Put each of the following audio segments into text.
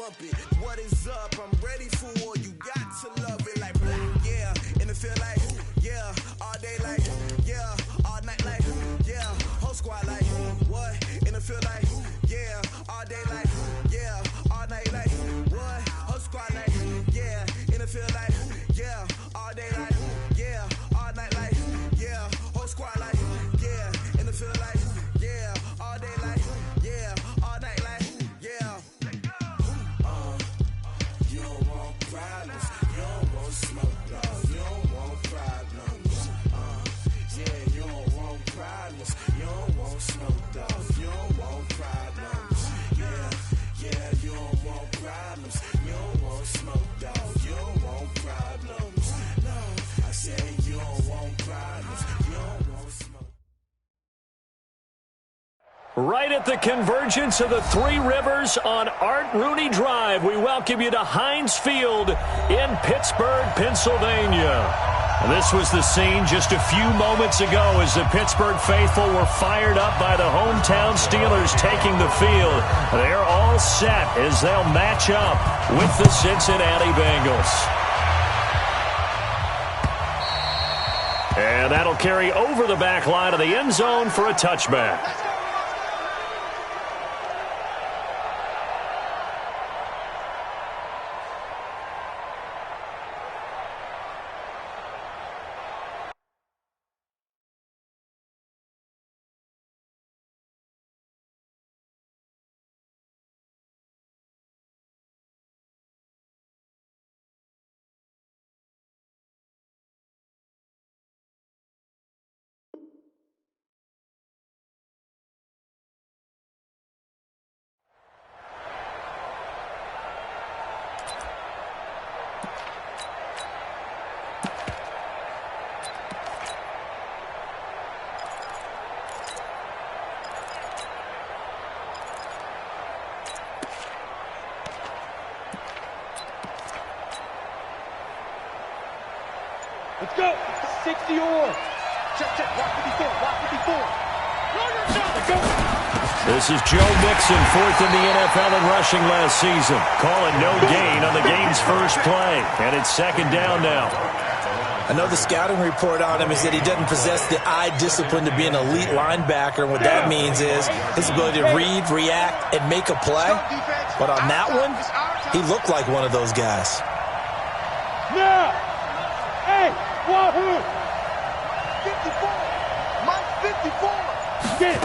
bump it. What is up? I'm ready for war. You got to love it like, yeah. And it feel like, yeah. All day like, yeah. All night like, yeah. Whole squad like, what? And it feel like, yeah. All day like, yeah. All night like, what? Whole squad like, yeah. And it feel like, yeah. All day like, yeah. All night like, yeah. Whole squad like, yeah. And it feel like, yeah. All day like, yeah. All night like, yeah. You don't want problems. You don't want smoke, dog. You don't want problems. Yeah, you don't want problems. You don't want smoke, dog. You don't want problems. Yeah, you don't want problems. You don't want smoke, dog. You don't want problems. No, I said you don't want problems. You don't want smoke. Right at the convergence of the Three Rivers on Art Rooney Drive, we welcome you to Heinz Field in Pittsburgh, Pennsylvania. This was the scene just a few moments ago as the Pittsburgh faithful were fired up by the hometown Steelers taking the field. They're all set as they'll match up with the Cincinnati Bengals. And that'll carry over the back line of the end zone for a touchback. Let's go. 60 or. Check. Block 54. Let's go. This is Joe Mixon, fourth in the NFL in rushing last season. Calling no gain on the game's first play. And it's second down now. I know the scouting report on him is that he doesn't possess the eye discipline to be an elite linebacker. And what that means is his ability to read, react, and make a play. But on that one, he looked like one of those guys. Now. Hey, Wahoo! 54. Mike 54. Get it.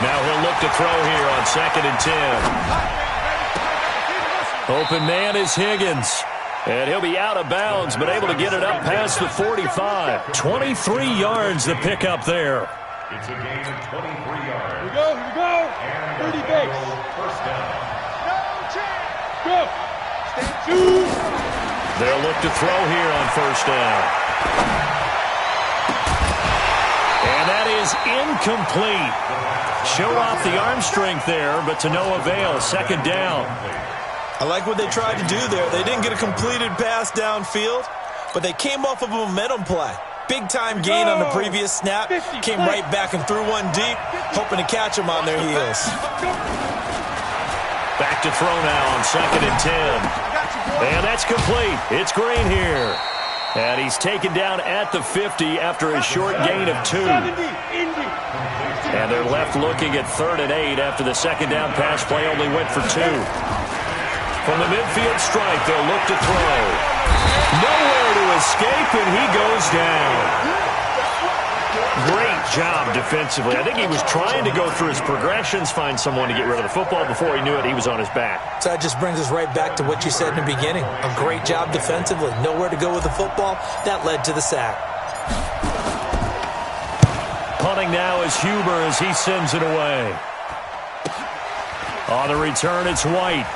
Now he'll look to throw here on 2nd and 10. Open man is Higgins. And he'll be out of bounds, but able to get it up past the 45. 23 yards the pickup there. It's a gain of 23 yards. Here we go. 30 base. First down. No chance. Go. Stand two. They'll look to throw here on first down. And that is incomplete. Showed off the arm strength there, but to no avail. Second down. I like what they tried to do there. They didn't get a completed pass downfield, but they came off of a momentum play. Big-time gain on the previous snap. Came right back and threw one deep, hoping to catch them on their heels. Back to throw now on 2nd and 10. And that's complete. It's Green here. And he's taken down at the 50 after a short gain of 2. And they're left looking at 3rd and 8 after the second down pass play only went for 2. From the midfield stripe, they'll look to throw. Nowhere to escape, and he goes down. Great job defensively. I think he was trying to go through his progressions, find someone to get rid of the football. Before he knew it, he was on his back. So that just brings us right back to what you said in the beginning. A great job defensively. Nowhere to go with the football. That led to the sack. Punting now is Huber as he sends it away. On the return, it's White.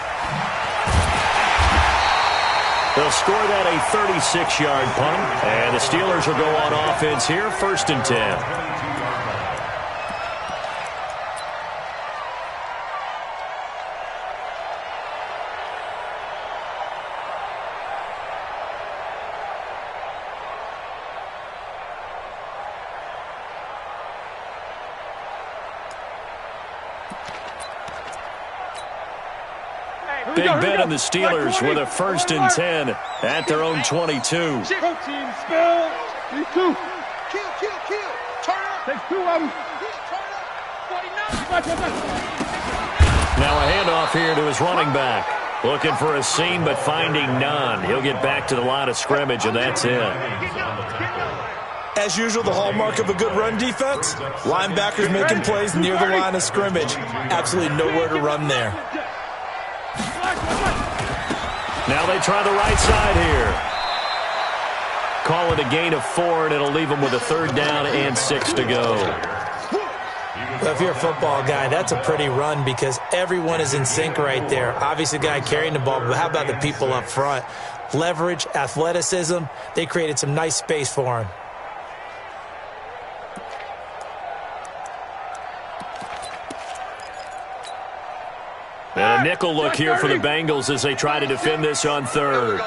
They'll score that a 36-yard punt, and the Steelers will go on offense here, 1st and 10. Hey, Big Ben and the Steelers with a 1st and 10 at their own 22. Protein spill. 3-2. Kill. Turn up. Take 2 of them. Turn up. 49. Now a handoff here to his running back. Looking for a seam, but finding none. He'll get back to the line of scrimmage, and that's it. As usual, the hallmark of a good run defense, linebackers making plays near the line of scrimmage. Absolutely nowhere to run there. Now they try the right side here. Call it a gain of 4, and it'll leave them with a 3rd down and 6 to go. Well, if you're a football guy, that's a pretty run because everyone is in sync right there. Obviously, the guy carrying the ball, but how about the people up front? Leverage, athleticism, they created some nice space for him. And a nickel look here for the Bengals as they try to defend this on 3rd.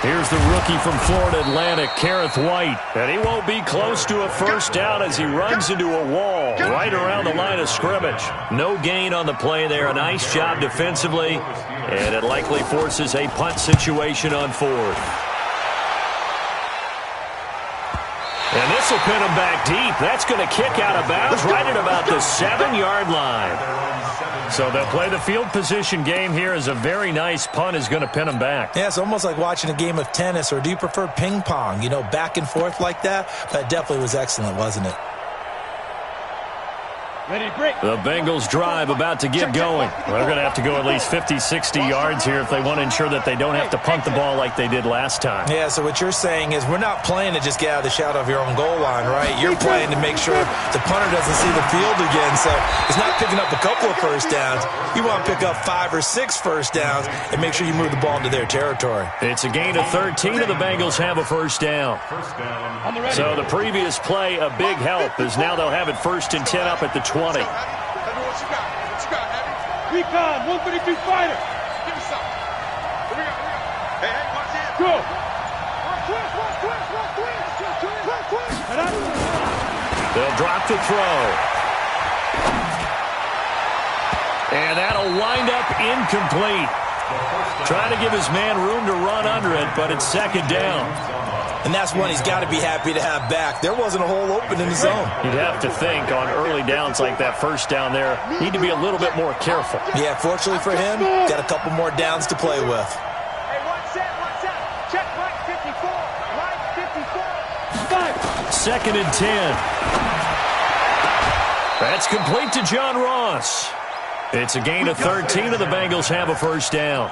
Here's the rookie from Florida Atlantic, Kareth White. And he won't be close to a 1st down as he runs into a wall right around the line of scrimmage. No gain on the play there. A nice job defensively. And it likely forces a punt situation on 4th. And this will pin him back deep. That's going to kick out of bounds right at about the 7-yard line. So they'll play the field position game here as a very nice punt is going to pin him back. Yeah, it's almost like watching a game of tennis, or do you prefer ping pong? You know, back and forth like that? That definitely was excellent, wasn't it? The Bengals drive about to get going. They're going to have to go at least 50, 60 yards here if they want to ensure that they don't have to punt the ball like they did last time. Yeah, so what you're saying is we're not playing to just get out of the shadow of your own goal line, right? You're playing to make sure the punter doesn't see the field again. So it's not picking up a couple of 1st downs. You want to pick up 5 or 6 1st downs and make sure you move the ball into their territory. It's a gain of 13, and the Bengals have a 1st down. So the previous play, a big help, as now they'll have it 1st and 10 up at the 20. Recon, 132 fighter. Give me some. Here we go. Hey, watch it. Go. They'll drop the throw. And that'll wind up incomplete. Trying to give his man room to run under it, but it's 2nd down. And that's one he's got to be happy to have back. There wasn't a hole open in the zone. You'd have to think on early downs like that 1st down there, need to be a little bit more careful. Yeah, fortunately for him, got a couple more downs to play with. Hey, one set. Check right 54. Right 54. 2nd and 10. That's complete to John Ross. It's a gain of 13, and the Bengals have a 1st down.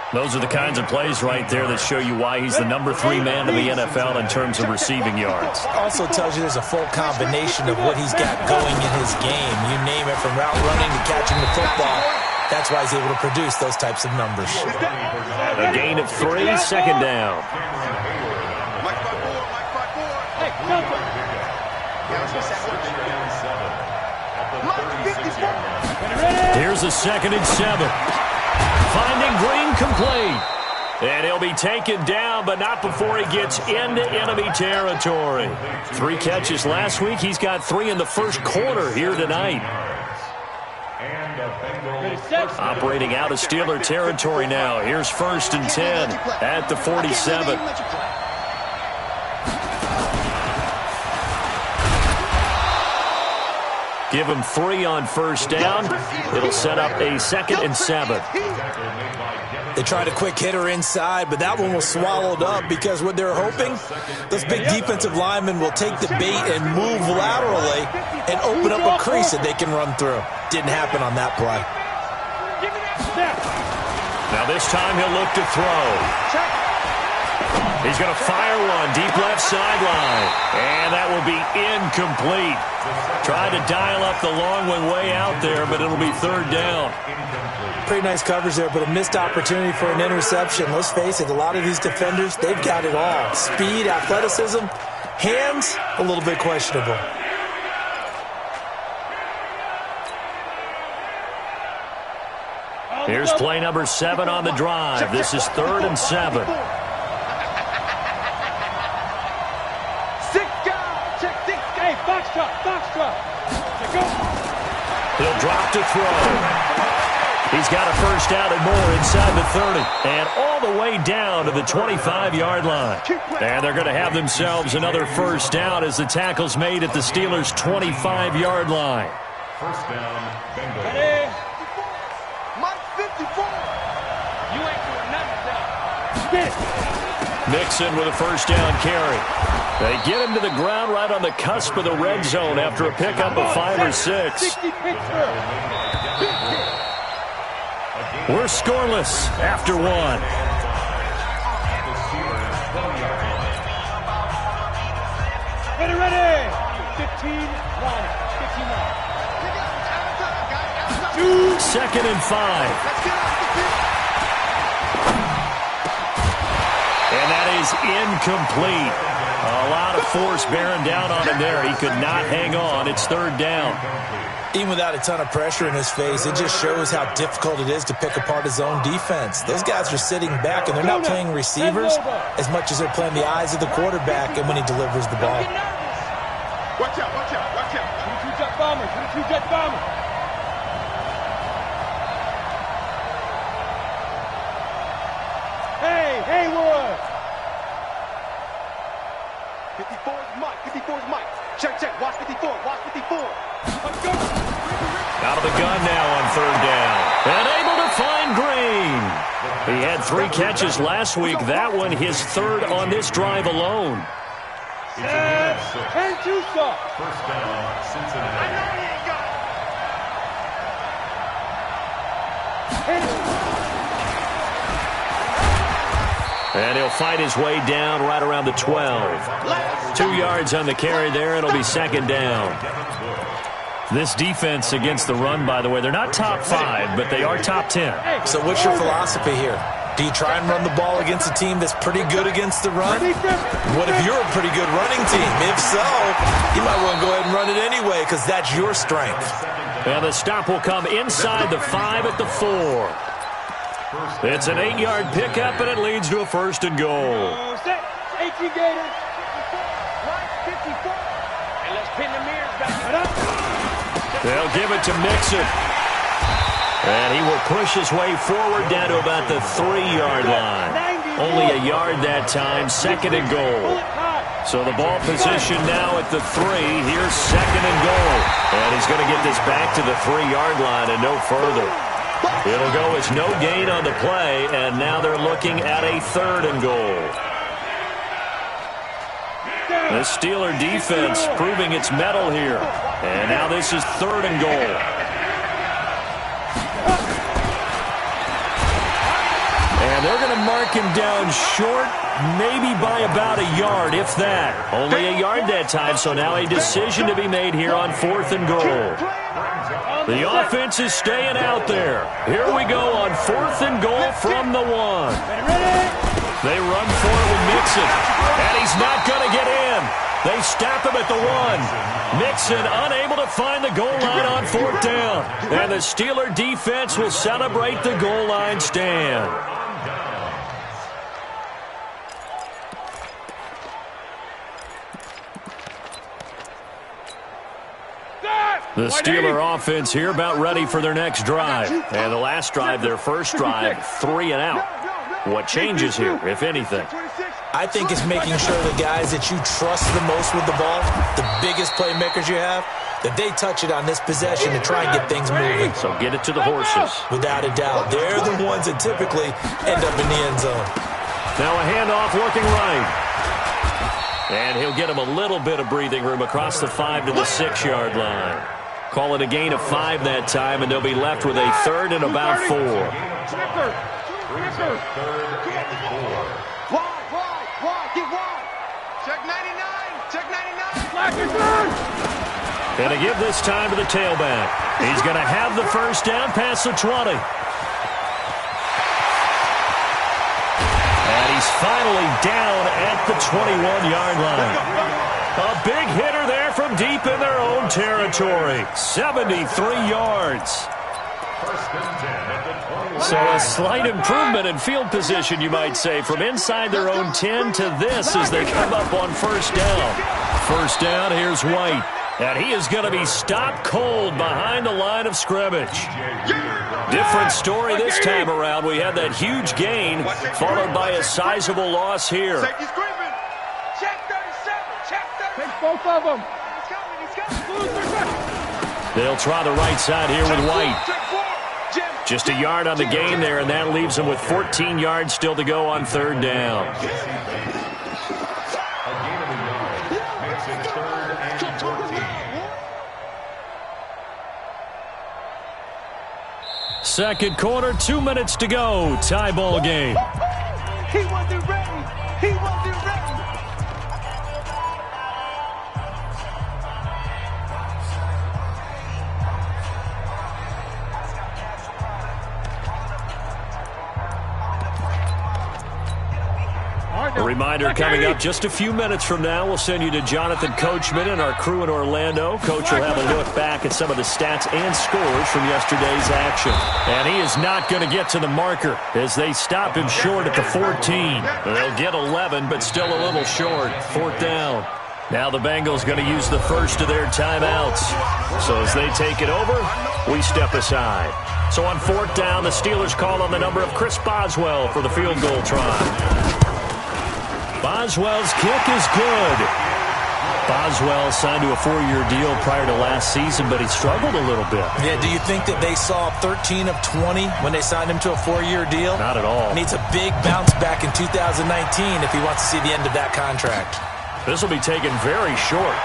Those are the kinds of plays right there that show you why he's the number 3 man in the NFL in terms of receiving yards. Also tells you there's a full combination of what he's got going in his game. You name it, from route running to catching the football. That's why he's able to produce those types of numbers. A gain of 3, 2nd down. Hey, jumper. Here's a 2nd and 7. Finding Green complete. And he'll be taken down, but not before he gets into enemy territory. 3 catches last week. He's got 3 in the 1st quarter here tonight. Operating out of Steeler territory now. Here's 1st and 10 at the 47. Give him 3 on 1st down. It'll set up a 2nd and 7. They tried a quick hitter inside, but that one was swallowed up because what they're hoping, those big defensive linemen will take the bait and move laterally and open up a crease that they can run through. Didn't happen on that play. Now this time he'll look to throw. He's going to fire one deep left sideline. And that will be incomplete. Tried to dial up the long one way out there, but it'll be 3rd down. Pretty nice coverage there, but a missed opportunity for an interception. Let's face it, a lot of these defenders, they've got it all. Speed, athleticism, hands, a little bit questionable. Here's play number 7 on the drive. This is 3rd and 7. Foxtrot. Go. He'll drop to throw. He's got a first down and more inside the 30. And all the way down to the 25-yard line. And they're going to have themselves another first down as the tackle's made at the Steelers' 25-yard line. First down, Bengals. Ready? Mike 54. You ain't doing nothing, Spit. Mixon with a first down carry. They get him to the ground right on the cusp of the red zone after a pickup of 5 or 6. 60 Pittsburgh. We're scoreless after one. Ready. 15-1. 15-9. Second and 5. And that is incomplete. A lot of force bearing down on him there. He could not hang on. It's third down. Even without a ton of pressure in his face, it just shows how difficult it is to pick apart his own defense. Those guys are sitting back, and they're not playing receivers as much as they're playing the eyes of the quarterback and when he delivers the ball. Watch out. 22 jet bombers. Hey, Haywood. 54's Mike. Check. Watch 54. Let's go. Out of the gun now on third down. And able to find Green. He had 3 catches last week. That one his third on this drive alone. And Tucson. First down, Cincinnati. And he'll fight his way down right around the 12. 2 yards on the carry there. It'll be second down. This defense against the run, by the way, they're not top 5, but they are top 10. So what's your philosophy here? Do you try and run the ball against a team that's pretty good against the run? What if you're a pretty good running team? If so, you might want to go ahead and run it anyway because that's your strength. And the stop will come inside the 5 at the 4. It's an 8-yard pickup, and it leads to a first and goal. Set. 18 Gators. 54. And let's pin the mirrors back. They'll give it to Mixon. And he will push his way forward down to about the 3-yard line. Only a yard that time, second and goal. So the ball position now at the 3. Here's second and goal. And he's going to get this back to the 3-yard line and no further. It'll go as no gain on the play, and now they're looking at a third and goal. The Steeler defense proving its mettle here. And now this is third and goal. And they're going to mark him down short, maybe by about a yard, if that. Only a yard that time, so now a decision to be made here on fourth and goal. The offense is staying out there. Here we go on fourth and goal from the 1. They run for it with Mixon, and he's not going to get in. They stop him at the 1. Mixon unable to find the goal line on fourth down. And the Steeler defense will celebrate the goal line stand. The Steeler offense here about ready for their next drive. And the last drive, their first drive, 3 and out. What changes here, if anything? I think it's making sure the guys that you trust the most with the ball, the biggest playmakers you have, that they touch it on this possession to try and get things moving. So get it to the horses. Without a doubt. They're the ones that typically end up in the end zone. Now a handoff working right. And he'll get him a little bit of breathing room across the 5 to the 6-yard line. Call it a gain of 5 that time, and they'll be left with a third and about 4. Wide. Get wide. Check 99. And to give this time to the tailback. He's going to have the first down past the 20. And he's finally down at the 21-yard line. A big hitter there from deep in their own territory. 73 yards. So a slight improvement in field position, you might say, from inside their own 10 to this as they come up on first down. First down, here's White. And he is going to be stopped cold behind the line of scrimmage. Different story this time around. We had that huge gain followed by a sizable loss here. Check 37. Check 37. Take both of them. They'll try the right side here with White. Just a yard on the gain there, and that leaves them with 14 yards still to go on third down. A gain of a yard makes it 3rd and 14. Second quarter, 2 minutes to go. Tie ball game. He wasn't ready. He wasn't ready. A reminder coming up just a few minutes from now. We'll send you to Jonathan Coachman and our crew in Orlando. Coach will have a look back at some of the stats and scores from yesterday's action. And he is not going to get to the marker as they stop him short at the 14. They'll get 11, but still a little short. 4th down. Now the Bengals going to use the first of their timeouts. So as they take it over, we step aside. So on 4th down, the Steelers call on the number of Chris Boswell for the field goal try. Boswell's kick is good. Boswell signed to a 4-year deal prior to last season, but he struggled a little bit. Yeah, do you think that they saw 13 of 20 when they signed him to a 4-year deal? Not at all. Needs a big bounce back in 2019 if he wants to see the end of that contract. This will be taken very short.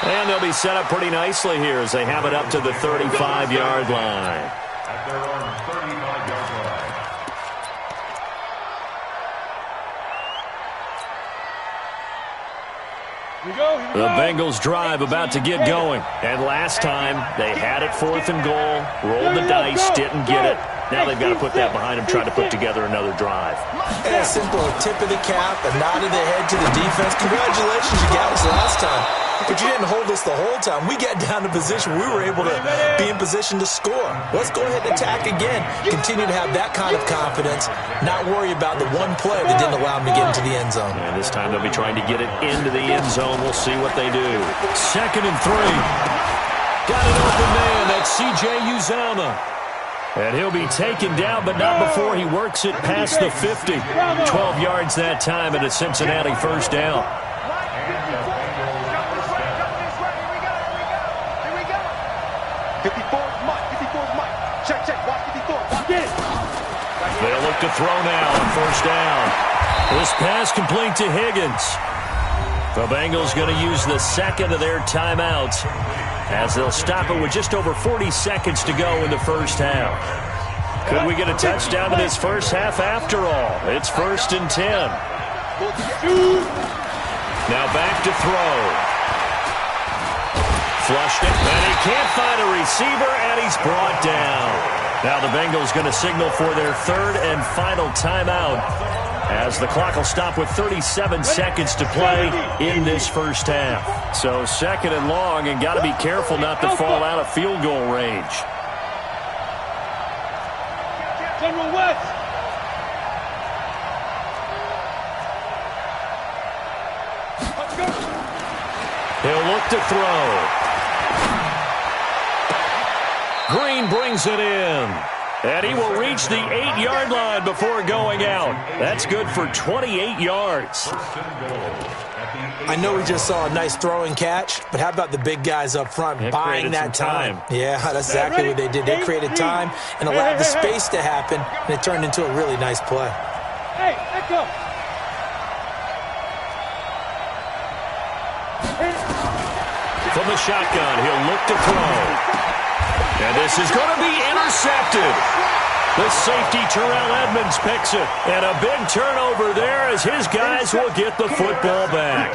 And they'll be set up pretty nicely here as they have it up to the 35-yard line. At their own 35-yard line. The Bengals drive about to get going. And last time, they had it 4th and goal, rolled the dice, didn't get it. Now they've got to put that behind them, try to put together another drive. Yeah, simple. A tip of the cap, a nod of the head to the defense. Congratulations, you got us last time. But you didn't hold us the whole time. We got down to position. We were able to be in position to score. Let's go ahead and attack again. Continue to have that kind of confidence. Not worry about the one play that didn't allow them to get into the end zone. And this time they'll be trying to get it into the end zone. We'll see what they do. 2nd and 3. Got an open man. That's C.J. Uzomah. And he'll be taken down, but not before he works it past the 50. 12 yards that time and a Cincinnati 1st down. 54's Mike. 54's Mike. Check, check. Watch 54. Watch it. They'll look to throw now on 1st down. This pass complete to Higgins. The Bengals going to use the 2nd of their timeouts as they'll stop it with just over 40 seconds to go in the 1st half. Could we get a touchdown in this 1st half after all? It's 1st and 10. Now back to throw. Flushed it, and he can't find a receiver, and he's brought down. Now the Bengals going to signal for their 3rd and final timeout as the clock will stop with 37 seconds to play in this 1st half. So 2nd and long, and got to be careful not to fall out of field goal range. General West. Let's go. He'll look to throw. Green brings it in. And he will reach the 8-yard line before going out. That's good for 28 yards. I know we just saw a nice throwing catch, but how about the big guys up front buying that time? Yeah, that's exactly what they did. They created time and allowed the space to happen, and it turned into a really nice play. Hey, let's go. From the shotgun, he'll look to throw. And this is going to be intercepted. The safety, Terrell Edmonds, picks it. And a big turnover there as his guys will get the football back.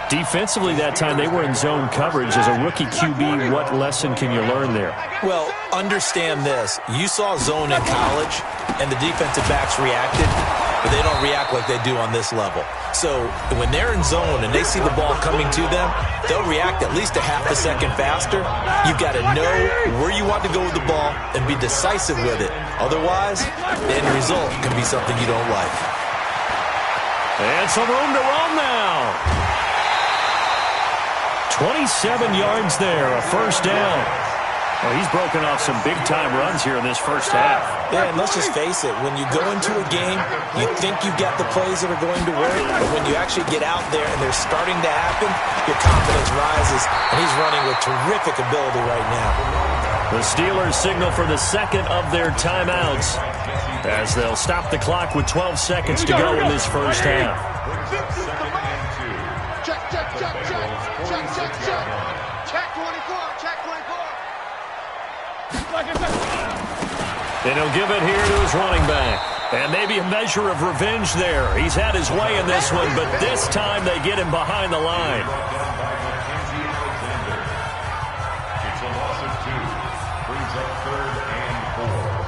Defensively that time, they were in zone coverage. As a rookie QB, what lesson can you learn there? Well, understand this. You saw zone in college, and the defensive backs reacted, but they don't react like they do on this level. So when they're in zone and they see the ball coming to them, they'll react at least a half a second faster. You've got to know where you want to go with the ball and be decisive with it. Otherwise, the end result can be something you don't like. And some room to run now. 27 yards there, a first down. Well, he's broken off some big-time runs here in this first half. Yeah, and let's just face it. When you go into a game, you think you've got the plays that are going to work, but when you actually get out there and they're starting to happen, your confidence rises, and he's running with terrific ability right now. The Steelers signal for the second of their timeouts as they'll stop the clock with 12 seconds to go in this first half. Check, check, check, check. Check, check, check. Check 24, check 24. And he'll give it here to his running back. And maybe a measure of revenge there. He's had his way in this one, but this time they get him behind the line. It's a loss of 2. Brings up 3rd and 4.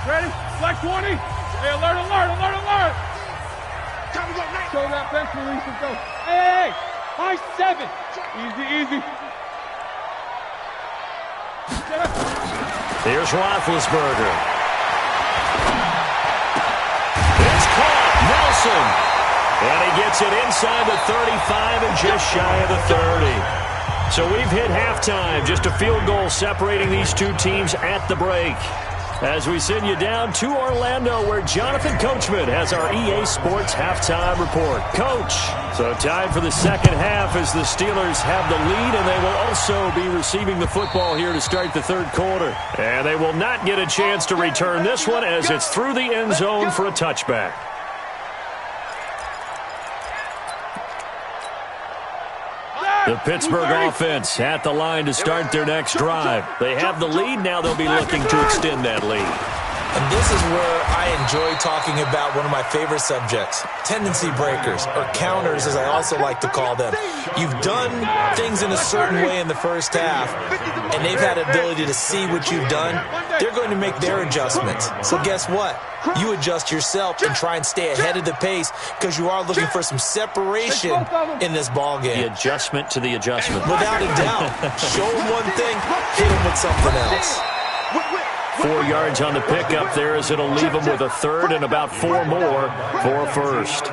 Ready? Flex 20. Hey, alert, alert, alert, alert. Time to go, Nate. Show that bench release and go. Hey, high 7. Easy, easy. Here's Roethlisberger. It's caught. Nelson. And he gets it inside the 35 and just shy of the 30. So we've hit halftime. Just a field goal separating these two teams at the break. As we send you down to Orlando, where Jonathan Coachman has our EA Sports halftime report. Coach, so time for the second half as the Steelers have the lead, and they will also be receiving the football here to start the third quarter. And they will not get a chance to return this one as it's through the end zone for a touchback. The Pittsburgh offense at the line to start their next drive. They have the lead. Now they'll be looking to extend that lead. And this is where I enjoy talking about one of my favorite subjects, tendency breakers, or counters as I also like to call them. You've done things in a certain way in the first half, and they've had the ability to see what you've done. They're going to make their adjustments. So guess what? You adjust yourself and try and stay ahead of the pace because you are looking for some separation in this ball game. The adjustment to the adjustment. Without a doubt. Show them one thing, hit them with something else. 4 yards on the pickup there as it'll leave them with a third and about 4 more for a first.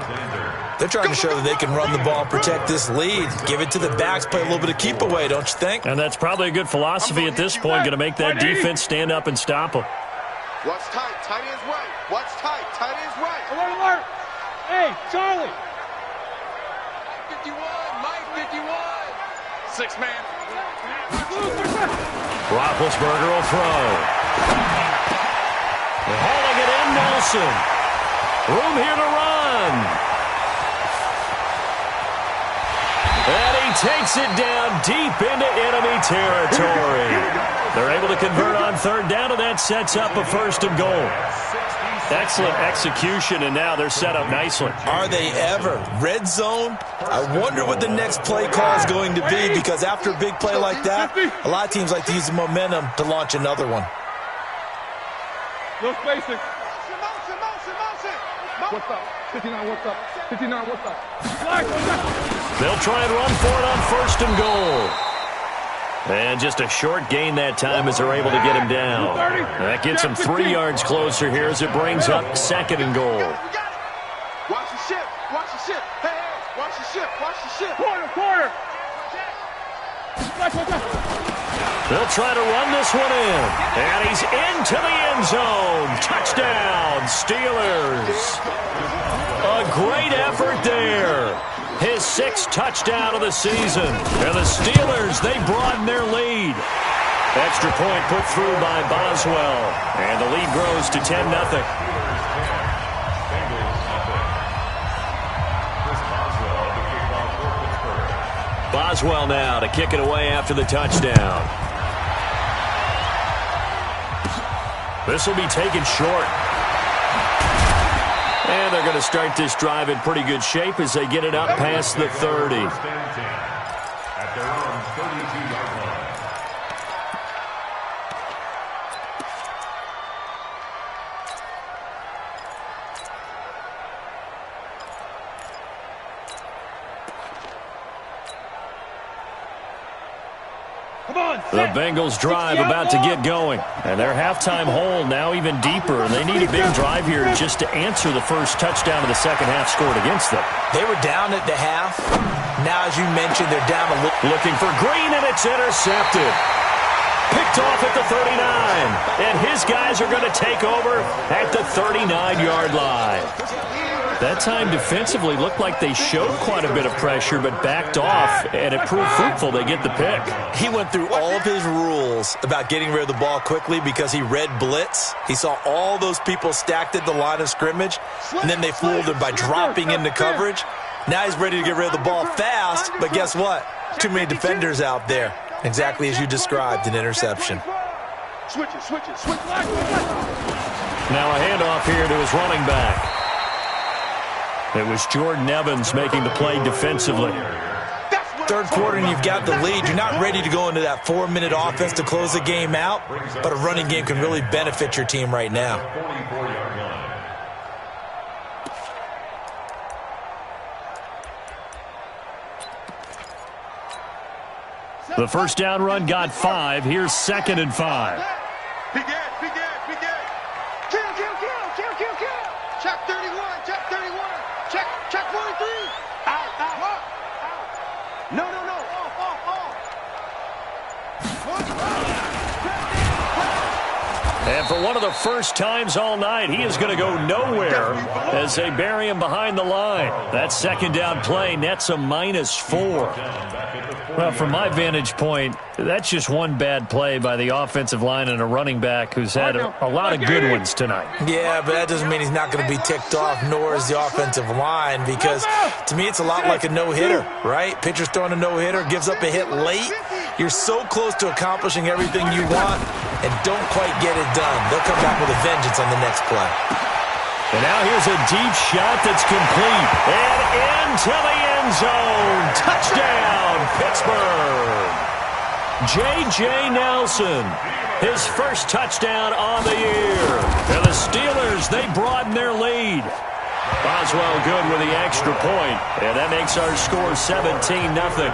They're trying to show that they can run the ball and protect this lead. Give it to the backs, play a little bit of keep away, don't you think? And that's probably a good philosophy at this point, going to make that defense stand up and stop them. Watch tight, tight ends right. Watch tight, tight ends right. Alert, alert. Hey, Charlie. 51, Mike 51. 6 man. Roethlisberger will throw. Hauling it in, Nelson. Room here to run. And he takes it down deep into enemy territory. They're able to convert on third down, and that sets up a 1st and goal. Excellent execution, and now they're set up nicely. Are they ever? Red zone? I wonder what the next play call is going to be, because after a big play like that, a lot of teams like to use the momentum to launch another one. Look basic. What's up? 59, what's up? 59, what's up? They'll try and run for it on 1st and goal. And just a short gain that time as they're able to get him down. That gets him 3 yards closer here as it brings up 2nd and goal. Watch the ship. Watch the ship. Hey, hey. Watch the ship. Watch the ship. Quarter. They'll try to run this one in. And he's into the end zone. Touchdown, Steelers. A great effort there. His 6th touchdown of the season. And the Steelers, they broaden their lead. Extra point put through by Boswell. And the lead grows to 10-0. Boswell now to kick it away after the touchdown. This will be taken short. And they're going to start this drive in pretty good shape as they get it up past the 30. At their own 32-yard line. The Bengals drive about to get going. And their halftime hole now even deeper. And they need a big drive here just to answer the first touchdown of the second half scored against them. They were down at the half. Now, as you mentioned, they're down a little. Looking for Green, and it's intercepted. Picked off at the 39. And his guys are going to take over at the 39-yard line. That time defensively looked like they showed quite a bit of pressure but backed off, and it proved fruitful. They get the pick. He went through all of his rules about getting rid of the ball quickly because he read blitz. He saw all those people stacked at the line of scrimmage, and then they fooled him by dropping into coverage. Now he's ready to get rid of the ball fast, but guess what? Too many defenders out there. Exactly as you described, an interception. Switch it. Now a handoff here to his running back. It was Jordan Evans making the play defensively. Third quarter and you've got the lead. You're not ready to go into that 4-minute offense to close the game out, but a running game can really benefit your team right now. The first down run got 5. Here's 2nd and 5. Big Ed. Kill. Check 31. Check 43. Out. No. And for one of the first times all night, he is going to go nowhere as they bury him behind the line. That second down play nets a -4. Well, from my vantage point, that's just one bad play by the offensive line and a running back who's had a lot of good ones tonight. Yeah, but that doesn't mean he's not going to be ticked off, nor is the offensive line, because to me it's a lot like a no-hitter, right? Pitcher's throwing a no-hitter, gives up a hit late. You're so close to accomplishing everything you want and don't quite get it done. They'll come back with a vengeance on the next play. And now here's a deep shot that's complete. And into the end zone. Touchdown, Pittsburgh. J.J. Nelson, his first touchdown on the year. And the Steelers, they broaden their lead. Boswell good with the extra point. And that makes our score 17-0.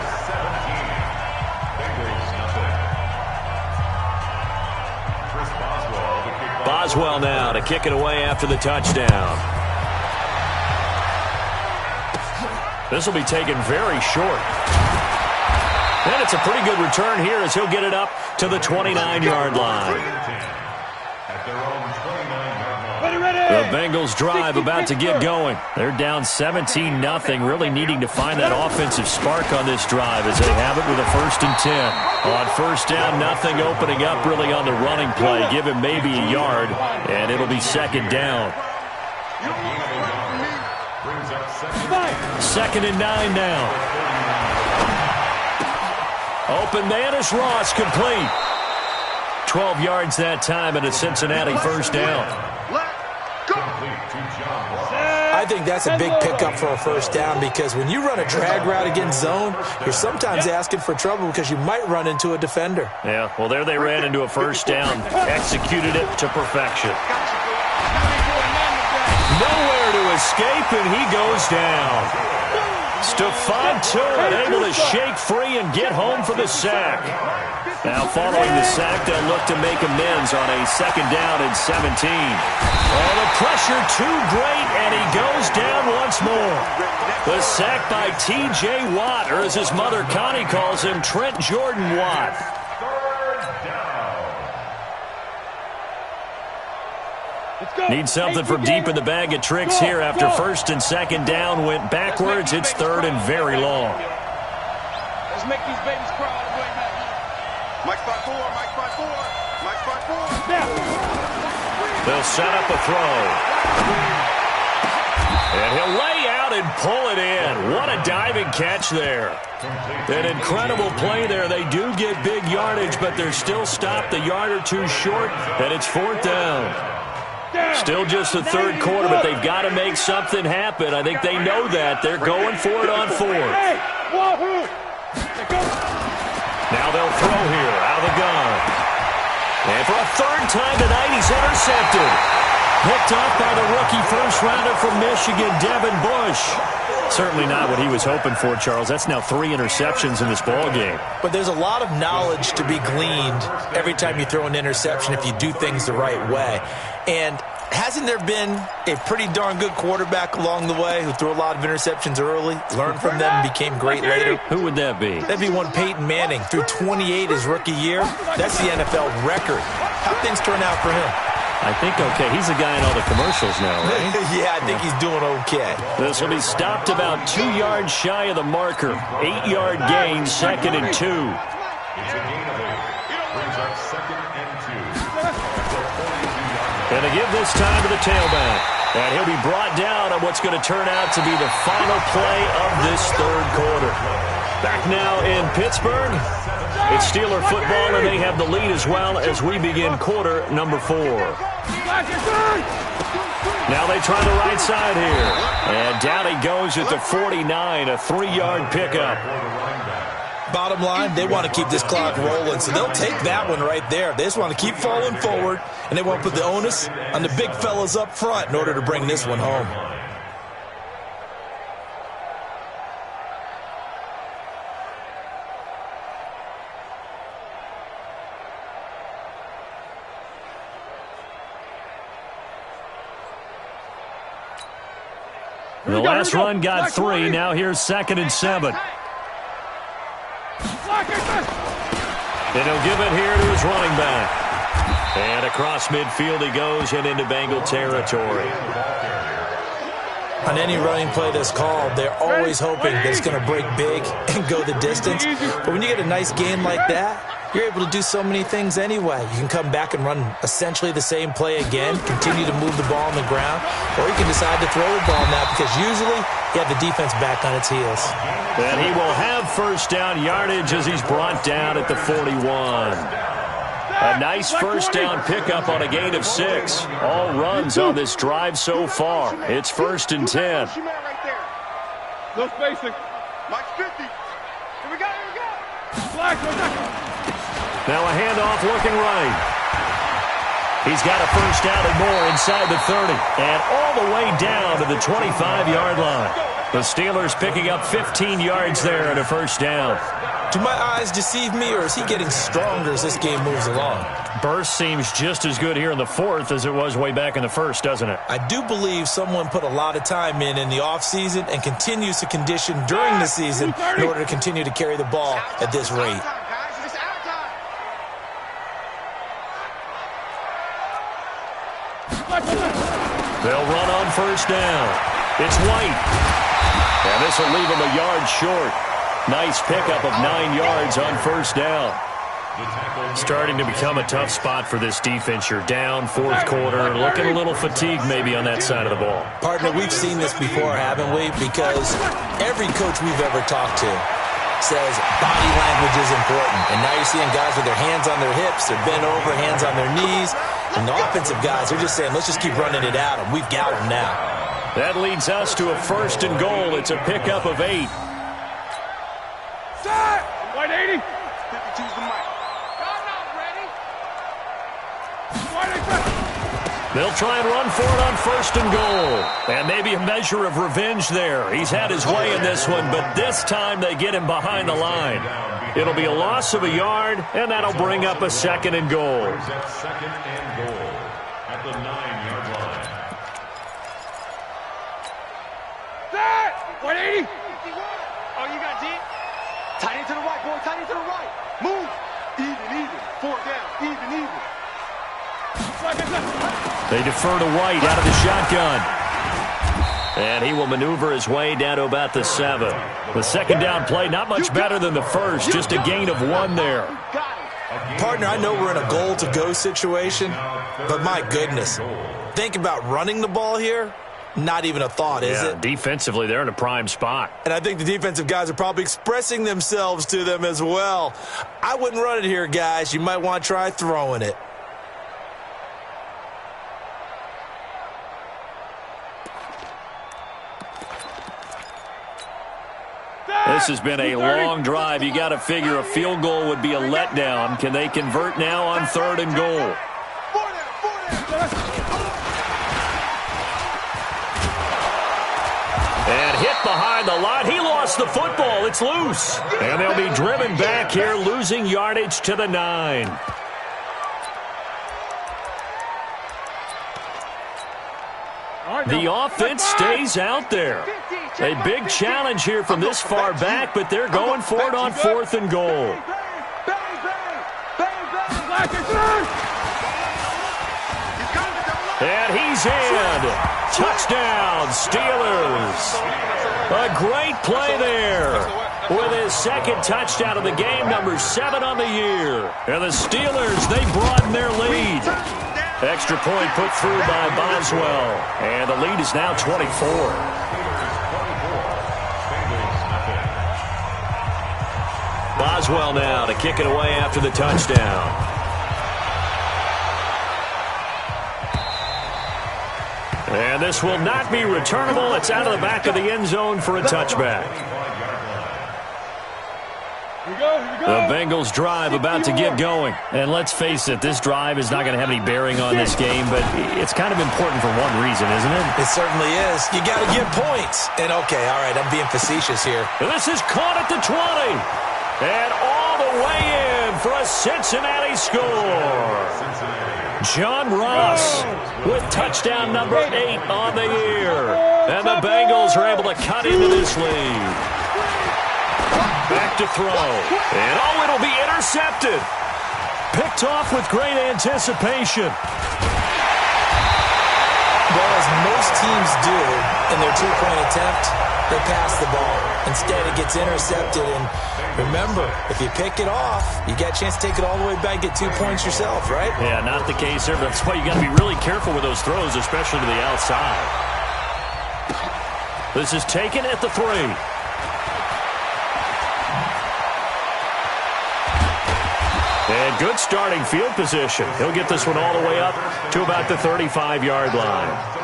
Boswell now to kick it away after the touchdown. This will be taken very short. And it's a pretty good return here as he'll get it up to the 29-yard line. The Bengals drive about to get going. They're down 17-0, really needing to find that offensive spark on this drive as they have it with a 1st and 10. On first down, nothing opening up really on the running play. Give him maybe a yard, and it'll be 2nd down. 2nd and 9 now. Open man is Ross, complete. 12 yards that time and a Cincinnati first down. I think that's a big pickup for a first down because when you run a drag route against zone, you're sometimes asking for trouble because you might run into a defender. Yeah, well, there they ran into a first down. Executed it to perfection. Nowhere to escape, and he goes down. Stephon Tuitt able to shake free and get home for the sack. Now following the sack, they'll look to make amends on a 2nd down and 17. Oh, the pressure too great, and he goes down once more. The sack by T.J. Watt, or as his mother Connie calls him, Trent Jordan Watt. Need something from deep in the bag of tricks here after 1st and 2nd down went backwards. It's 3rd and very long. Let's make these babies cry all the way back. Mike 5-4. They'll set up a throw. And he'll lay out and pull it in. What a diving catch there. An incredible play there. They do get big yardage, but they're still stopped a yard or two short, and it's 4th down. Still just the 3rd quarter, but they've got to make something happen. I think they know that. They're going for it on 4th. Now they'll throw here out of the gun. And for a 3rd time tonight, he's intercepted. Picked up by the rookie first-rounder from Michigan, Devin Bush. Certainly not what he was hoping for, Charles. That's now 3 interceptions in this ball game. But there's a lot of knowledge to be gleaned every time you throw an interception if you do things the right way. And hasn't there been a pretty darn good quarterback along the way who threw a lot of interceptions early, learned from them, and became great later? Who would that be? That'd be one Peyton Manning. Threw 28 his rookie year. That's the NFL record. How'd things turn out for him? I think okay. He's the guy in all the commercials now, right? Yeah, I think he's doing okay. This will be stopped about 2 yards shy of the marker. 8-yard gain, 2nd and 2. It's a gain of 8. Brings up 2nd and 2. And they give this time to the tailback. And he'll be brought down on what's going to turn out to be the final play of this 3rd quarter. Back now in Pittsburgh. It's Steeler football, and they have the lead as well as we begin quarter number 4. Now they try the right side here. And down he goes at the 49, a 3-yard pickup. Bottom line, they want to keep this clock rolling, so they'll take that one right there. They just want to keep falling forward, and they want to put the onus on the big fellas up front in order to bring this one home. The last run got 3. Now here's 2nd and 7. And he'll give it here to his running back. And across midfield he goes and into Bengal territory. On any running play that's called, they're always hoping that it's going to break big and go the distance. But when you get a nice gain like that, you're able to do so many things anyway. You can come back and run essentially the same play again, continue to move the ball on the ground, or you can decide to throw the ball now because usually you have the defense back on its heels. And he will have first down yardage as he's brought down at the 41. A nice first down pickup on a gain of 6. All runs on this drive so far. It's 1st and 10. Look basic. Mike 50. Here we go, here we go. Flag, now a handoff looking right. He's got a first down and more inside the 30. And all the way down to the 25-yard line. The Steelers picking up 15 yards there and a first down. Do my eyes deceive me, or is he getting stronger as this game moves along? Burst seems just as good here in the 4th as it was way back in the 1st, doesn't it? I do believe someone put a lot of time in the offseason and continues to condition during the season in order to continue to carry the ball at this rate. They'll run on first down. It's White. And this will leave him a yard short. Nice pickup of 9 yards on first down. Starting to become a tough spot for this defense. You're down 4th quarter, looking a little fatigued maybe on that side of the ball. Partner, we've seen this before, haven't we? Because every coach we've ever talked to says body language is important. And now you're seeing guys with their hands on their hips, they're bent over, hands on their knees. And the offensive guys, they're just saying, let's just keep running it at them. We've got them now. That leads us to a 1st and goal. It's a pickup of 8. Set! White 80. 52's the mic. I'm not ready. White 80. They'll try and run for it on 1st and goal. And maybe a measure of revenge there. He's had his way in this one, but this time they get him behind the line. It'll be a loss of a yard, and that'll bring up a 2nd and goal. 2nd and goal at the 9-yard line. Set! White 80. Oh, you got deep. Tight end to the right, boy. Tight end to the right. Move. Even. 4th down. Even. They defer to White out of the shotgun. And he will maneuver his way down to about the 7. The 2nd down play, not much better than the 1st. Just a gain of 1 there. Partner, I know we're in a goal-to-go situation, but my goodness. Think about running the ball here. Not even a thought, is it? Defensively, they're in a prime spot. And I think the defensive guys are probably expressing themselves to them as well. I wouldn't run it here, guys. You might want to try throwing it. This has been a long drive. You got to figure a field goal would be a letdown. Can they convert now on 3rd and goal? And hit behind the line. He lost the football. It's loose. And they'll be driven back here, losing yardage to the 9. The offense stays out there. A big challenge here from this far back, but they're going for it on 4th and goal. And he's in. Touchdown, Steelers. A great play there. With his second touchdown of the game, number 7 on the year. And the Steelers, they broaden their lead. Extra point put through by Boswell. And the lead is now 24. Boswell now to kick it away after the touchdown. And this will not be returnable. It's out of the back of the end zone for a touchback. The Bengals drive about to get going. And let's face it, this drive is not going to have any bearing on this game, but it's kind of important for one reason, isn't it? It certainly is. You got to get points. And okay, all right, I'm being facetious here. And this is caught at the 20. And all the way in for a Cincinnati score. John Ross with touchdown number 8 on the year. And the Bengals are able to cut into this lead. Back to throw. And oh, it'll be intercepted. Picked off with great anticipation. Well, as most teams do in their two-point attempt, they pass the ball. Instead, it gets intercepted. And remember, if you pick it off, you got a chance to take it all the way back, get 2 points yourself, right? Yeah, not the case there. That's why you got to be really careful with those throws, especially to the outside. This is taken at the 3. And good starting field position. He'll get this one all the way up to about the 35-yard line.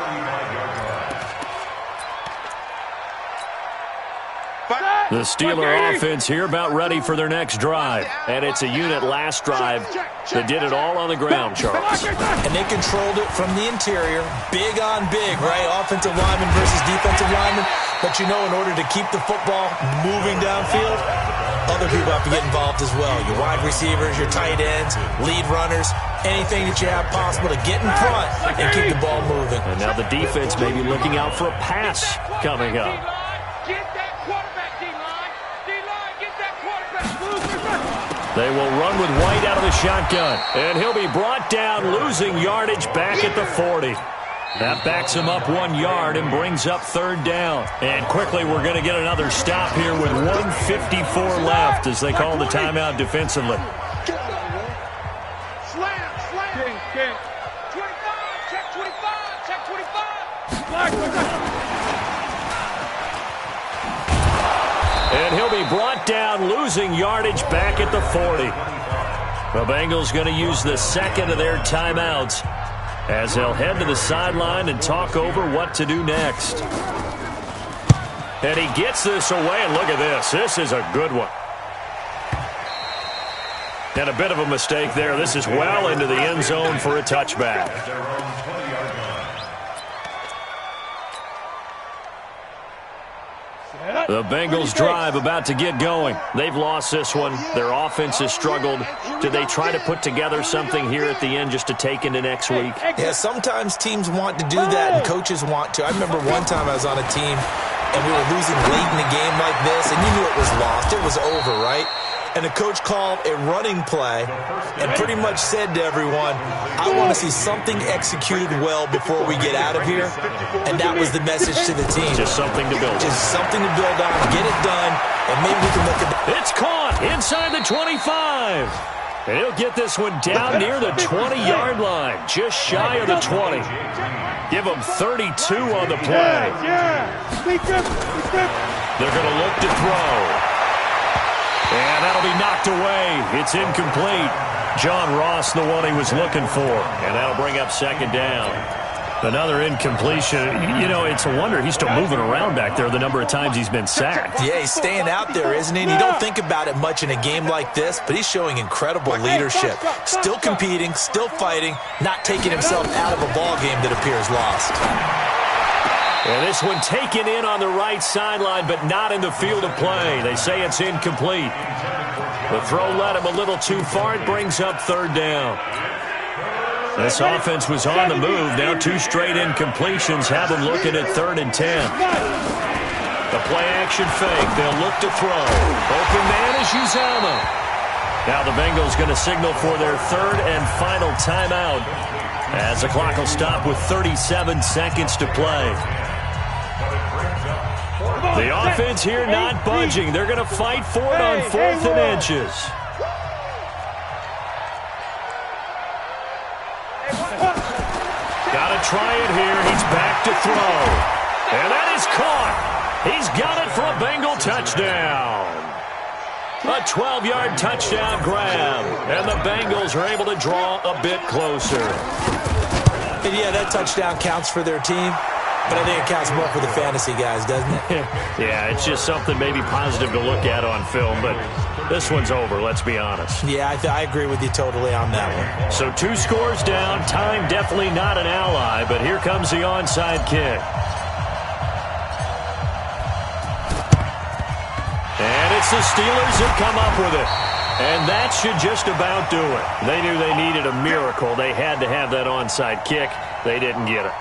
The Steeler offense here about ready for their next drive. And it's a unit last drive that did it all on the ground, Charles. And they controlled it from the interior. Big on big, right? Offensive lineman versus defensive lineman. But you know, in order to keep the football moving downfield, other people have to get involved as well. Your wide receivers, your tight ends, lead runners, anything that you have possible to get in front and keep the ball moving. And now the defense may be looking out for a pass coming up. They will run with White out of the shotgun. And he'll be brought down, losing yardage back at the 40. That backs him up 1 yard and brings up 3rd down. And quickly we're going to get another stop here with 1:54 left as they call the timeout defensively. And he'll be brought down, losing yardage back at the 40. The Bengals going to use the second of their timeouts as they'll head to the sideline and talk over what to do next. And he gets this away, and look at this. This is a good one. And a bit of a mistake there. This is well into the end zone for a touchback. The Bengals drive about to get going. They've lost this one. Their offense has struggled. Do they try to put together something here at the end just to take into next week? Yeah, sometimes teams want to do that and coaches want to. I remember one time I was on a team and we were losing late in a game like this, and you knew it was lost. It was over, right? And the coach called a running play and pretty much said to everyone, I want to see something executed well before we get out of here. And that was the message to the team. Just something to build on. Just something to build on, get it done, and maybe we can look at that. It's caught inside the 25. And he'll get this one down near the 20-yard line, just shy of the 20. Give him 32 on the play. They're going to look to throw. And that'll be knocked away. It's incomplete. John Ross, the one he was looking for. And that'll bring up 2nd down. Another incompletion. You know, it's a wonder he's still moving around back there the number of times he's been sacked. Yeah, he's staying out there, isn't he? And you don't think about it much in a game like this, but he's showing incredible leadership. Still competing, still fighting, not taking himself out of a ball game that appears lost. And this one taken in on the right sideline, but not in the field of play. They say it's incomplete. The throw led him a little too far. It brings up third down. This offense was on the move. Now 2 straight incompletions have them looking at 3rd and 10. The play-action fake. They'll look to throw. Open man is Uzama. Now the Bengals going to signal for their 3rd and final timeout as the clock will stop with 37 seconds to play. The offense here not budging. They're going to fight for it on 4th and inches. Got to try it here. He's back to throw. And that is caught. He's got it for a Bengal touchdown. A 12-yard touchdown grab. And the Bengals are able to draw a bit closer. And yeah, that touchdown counts for their team. But I think it counts more for the fantasy guys, doesn't it? Yeah, it's just something maybe positive to look at on film, but this one's over, let's be honest. Yeah, I agree with you totally on that one. So 2 scores down, time definitely not an ally, but here comes the onside kick. And it's the Steelers that come up with it. And that should just about do it. They knew they needed a miracle. They had to have that onside kick. They didn't get it.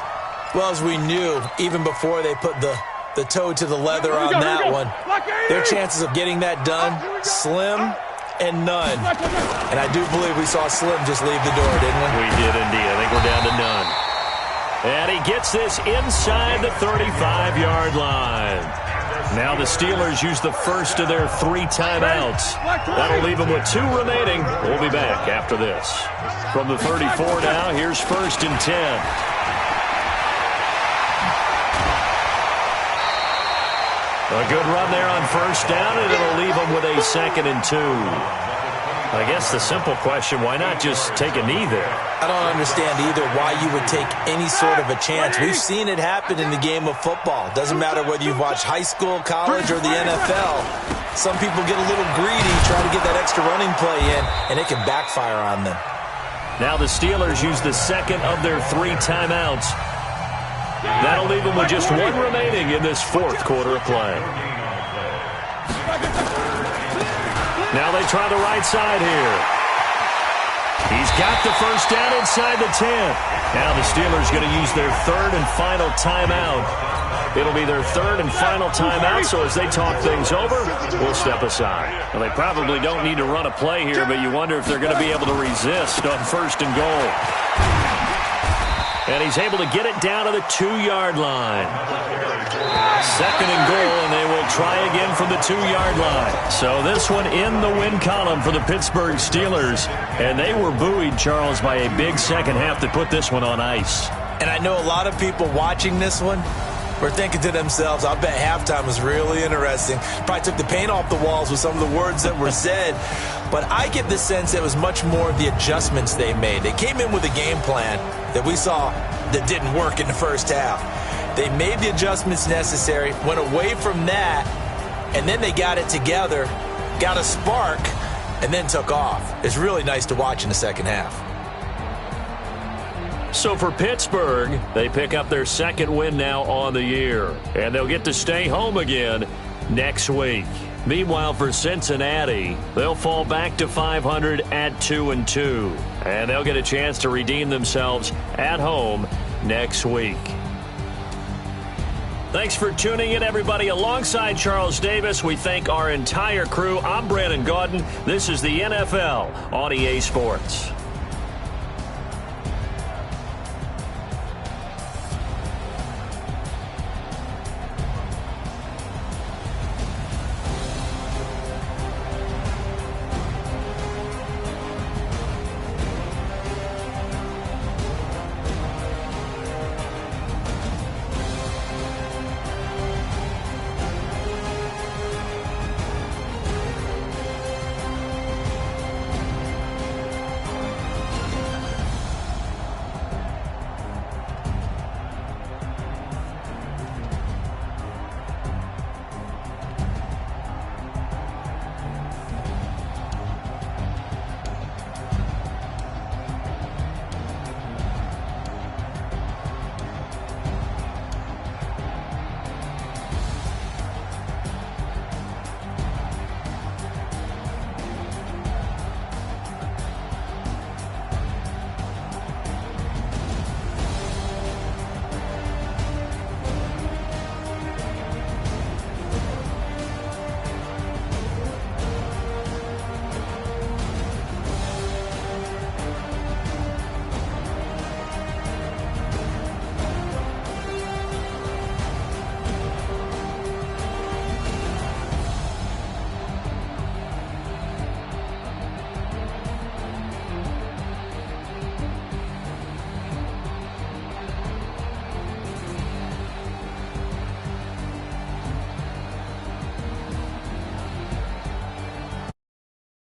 Well, as we knew, even before they put the toe to the leather on that one, their chances of getting that done, slim and none. And I do believe we saw Slim just leave the door, didn't we? We did indeed. I think we're down to none. And he gets this inside the 35-yard line. Now the Steelers use the first of their 3 timeouts. That'll leave them with 2 remaining. We'll be back after this. From the 34 now, here's 1st and 10. A good run there on 1st down, and it'll leave them with a 2nd and 2. I guess the simple question, why not just take a knee there? I don't understand either why you would take any sort of a chance. We've seen it happen in the game of football. Doesn't matter whether you've watched high school, college, or the NFL. Some people get a little greedy, try to get that extra running play in, and it can backfire on them. Now the Steelers use the 2nd of their 3 timeouts. That'll leave them with just 1 remaining in this 4th quarter of play. Now they try the right side here. He's got the 1st down inside the 10. Now the Steelers going to use their 3rd and final timeout. It'll be their 3rd and final timeout, so as they talk things over, we'll step aside. Well, they probably don't need to run a play here, but you wonder if they're going to be able to resist on 1st and goal. And he's able to get it down to the 2-yard line. 2nd and goal, and they will try again from the 2-yard line. So this one in the win column for the Pittsburgh Steelers. And they were buoyed, Charles, by a big second half to put this one on ice. And I know a lot of people watching this one were thinking to themselves, I bet halftime was really interesting. Probably took the paint off the walls with some of the words that were said. But I get the sense it was much more of the adjustments they made. They came in with a game plan that we saw that didn't work in the first half. They made the adjustments necessary, went away from that, and then they got it together, got a spark, and then took off. It's really nice to watch in the second half. So for Pittsburgh, they pick up their 2nd win now on the year, and they'll get to stay home again next week. Meanwhile, for Cincinnati, they'll fall back to 500 at 2-2, and they'll get a chance to redeem themselves at home next week. Thanks for tuning in, everybody. Alongside Charles Davis, we thank our entire crew. I'm Brandon Gaudin. This is the NFL on EA Sports.